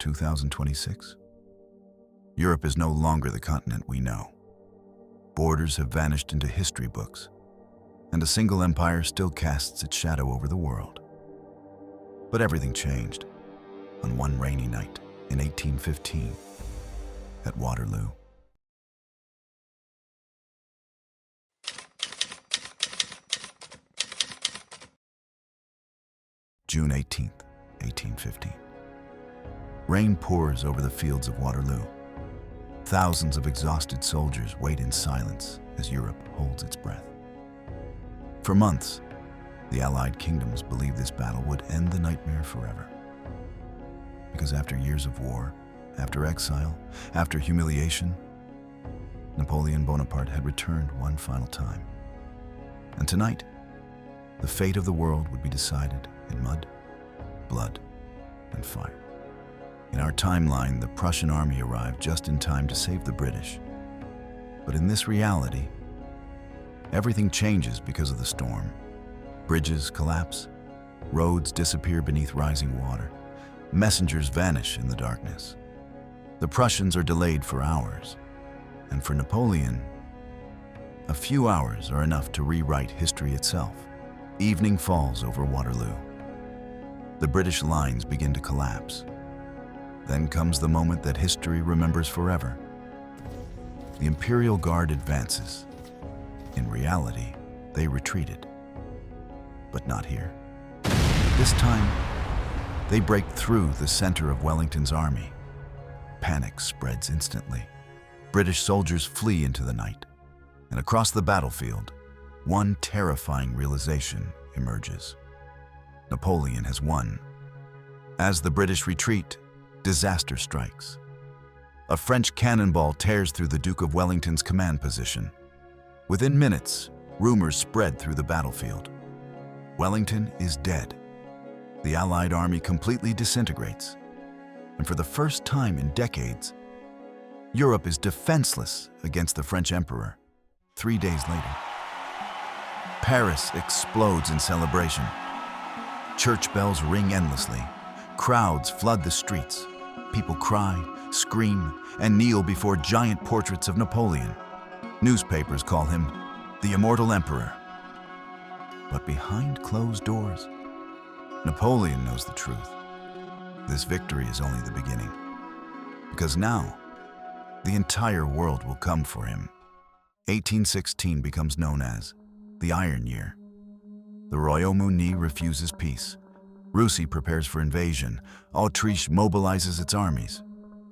2026. Europe is no longer the continent we know. Borders have vanished into history books, and a single empire still casts its shadow over the world. But everything changed on one rainy night in 1815 at Waterloo. June 18th, 1815. Rain pours over the fields of Waterloo. Thousands of exhausted soldiers wait in silence as Europe holds its breath. For months, the Allied kingdoms believed this battle would end the nightmare forever. Because after years of war, after exile, after humiliation, Napoleon Bonaparte had returned one final time. And tonight, the fate of the world would be decided in mud, blood, and fire. In our timeline, the Prussian army arrived just in time to save the British. But in this reality, everything changes because of the storm. Bridges collapse, roads disappear beneath rising water, messengers vanish in the darkness. The Prussians are delayed for hours, and for Napoleon, a few hours are enough to rewrite history itself. Evening falls over Waterloo. The British lines begin to collapse. Then comes the moment that history remembers forever. The Imperial Guard advances. In reality, they retreated. But not here. This time, they break through the center of Wellington's army. Panic spreads instantly. British soldiers flee into the night. And across the battlefield, one terrifying realization emerges. Napoleon has won. As the British retreat, disaster strikes. A French cannonball tears through the Duke of Wellington's command position. Within minutes, rumors spread through the battlefield. Wellington is dead. The Allied army completely disintegrates. And for the first time in decades, Europe is defenseless against the French emperor. 3 days later, Paris explodes in celebration. Church bells ring endlessly. Crowds flood the streets. People cry, scream, and kneel before giant portraits of Napoleon. Newspapers call him the Immortal Emperor. But behind closed doors, Napoleon knows the truth. This victory is only the beginning. Because now, the entire world will come for him. 1816 becomes known as the Iron Year. The Royaume-Uni refuses peace. Russie prepares for invasion. Autriche mobilizes its armies.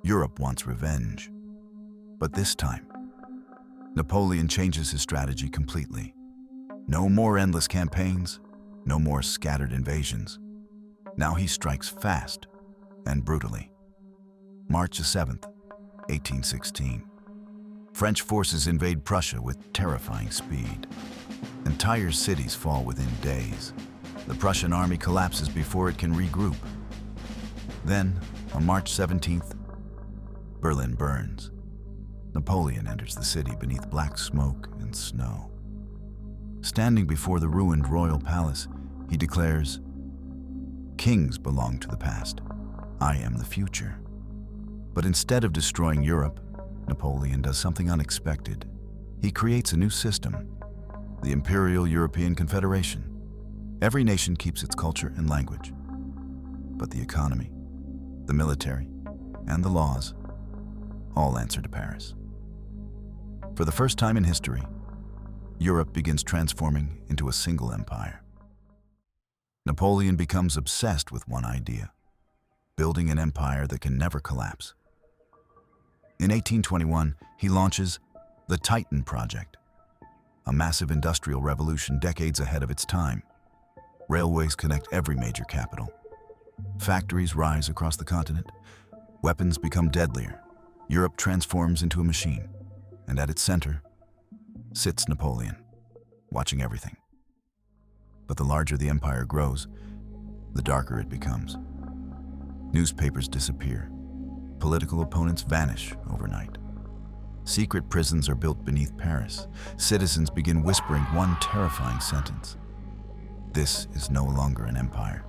Europe wants revenge. But this time, Napoleon changes his strategy completely. No more endless campaigns, no more scattered invasions. Now he strikes fast and brutally. March 7th, 1816. French forces invade Prussia with terrifying speed. Entire cities fall within days. The Prussian army collapses before it can regroup. Then, on March 17th, Berlin burns. Napoleon enters the city beneath black smoke and snow. Standing before the ruined royal palace, he declares, "Kings belong to the past. I am the future." But instead of destroying Europe, Napoleon does something unexpected. He creates a new system, the Imperial European Confederation. Every nation keeps its culture and language. But the economy, the military, and the laws all answer to Paris. For the first time in history, Europe begins transforming into a single empire. Napoleon becomes obsessed with one idea: building an empire that can never collapse. In 1821, he launches the Titan Project, a massive industrial revolution decades ahead of its time. Railways connect every major capital. Factories rise across the continent. Weapons become deadlier. Europe transforms into a machine. And at its center sits Napoleon, watching everything. But the larger the empire grows, the darker it becomes. Newspapers disappear. Political opponents vanish overnight. Secret prisons are built beneath Paris. Citizens begin whispering one terrifying sentence: "This is no longer an empire.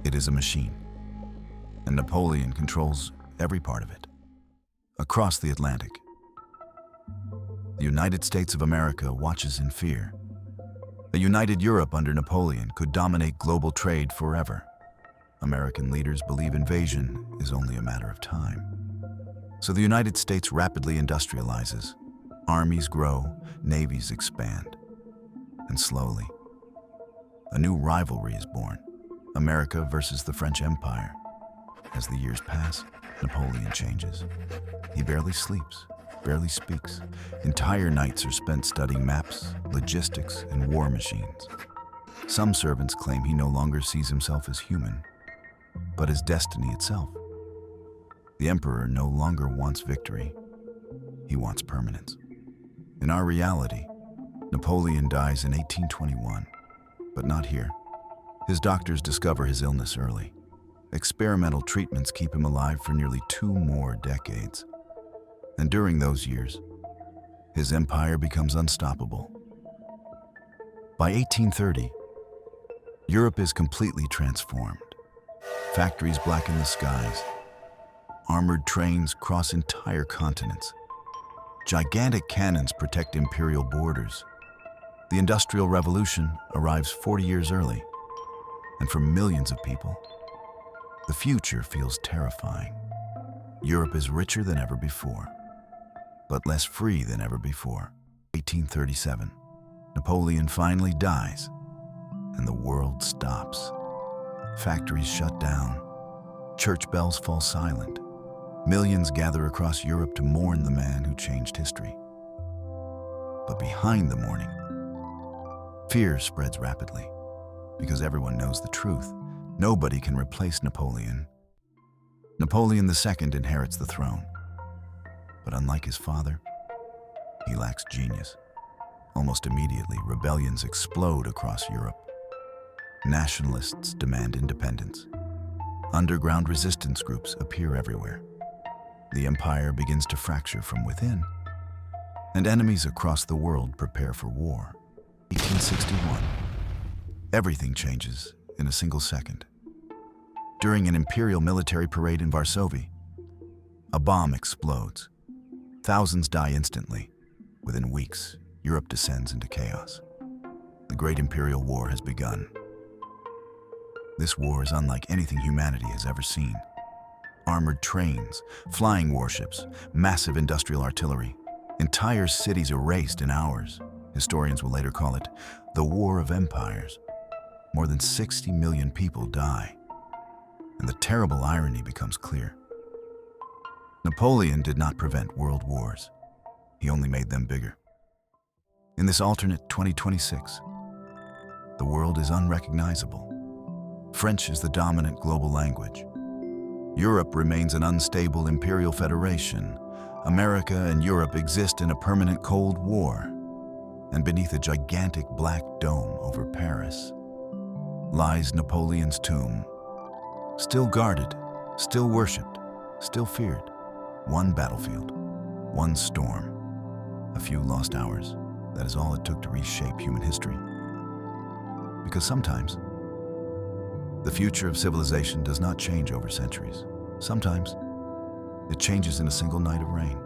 It is a machine." and Napoleon controls every part of it. Across the Atlantic, the United States of America watches in fear. A united Europe under Napoleon could dominate global trade forever. American leaders believe invasion is only a matter of time. So the United States rapidly industrializes. Armies grow, navies expand. And slowly, a new rivalry is born. America versus the French Empire. As the years pass, Napoleon changes. He barely sleeps, barely speaks. Entire nights are spent studying maps, logistics, and war machines. Some servants claim he no longer sees himself as human, but as destiny itself. The emperor no longer wants victory. He wants permanence. In our reality, Napoleon dies in 1821, but not here. His doctors discover his illness early. Experimental treatments keep him alive for nearly 2 more decades. And during those years, his empire becomes unstoppable. By 1830, Europe is completely transformed. Factories blacken the skies. Armored trains cross entire continents. Gigantic cannons protect imperial borders. The Industrial Revolution arrives 40 years early. And for millions of people, the future feels terrifying. Europe is richer than ever before, but less free than ever before. 1837, Napoleon finally dies, and the world stops. Factories shut down. Church bells fall silent. Millions gather across Europe to mourn the man who changed history. But behind the mourning, fear spreads rapidly, because everyone knows the truth. Nobody can replace Napoleon. Napoleon II inherits the throne. But unlike his father, he lacks genius. Almost immediately, rebellions explode across Europe. Nationalists demand independence. Underground resistance groups appear everywhere. The empire begins to fracture from within, and enemies across the world prepare for war. 1861. Everything changes in a single second. During an imperial military parade in Varsovie, a bomb explodes. Thousands die instantly. Within weeks, Europe descends into chaos. The Great Imperial War has begun. This war is unlike anything humanity has ever seen. Armored trains, flying warships, massive industrial artillery, entire cities erased in hours. Historians will later call it the War of Empires. More than 60 million people die, and the terrible irony becomes clear. Napoleon did not prevent world wars. He only made them bigger. In this alternate 2026, the world is unrecognizable. French is the dominant global language. Europe remains an unstable imperial federation. America and Europe exist in a permanent Cold War. And beneath a gigantic black dome over Paris lies Napoleon's tomb. Still guarded, still worshipped, still feared. One battlefield, one storm, a few lost hours. That is all it took to reshape human history. Because sometimes, the future of civilization does not change over centuries. Sometimes, it changes in a single night of rain.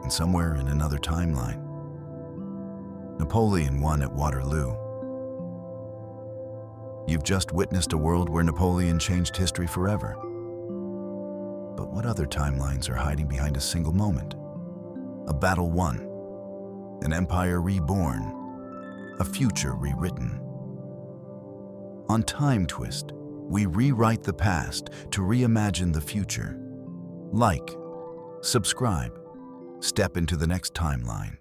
And somewhere in another timeline, Napoleon won at Waterloo. You've just witnessed a world where Napoleon changed history forever. But what other timelines are hiding behind a single moment? A battle won, an empire reborn, a future rewritten. On Time Twist, we rewrite the past to reimagine the future. Like, subscribe, step into the next timeline.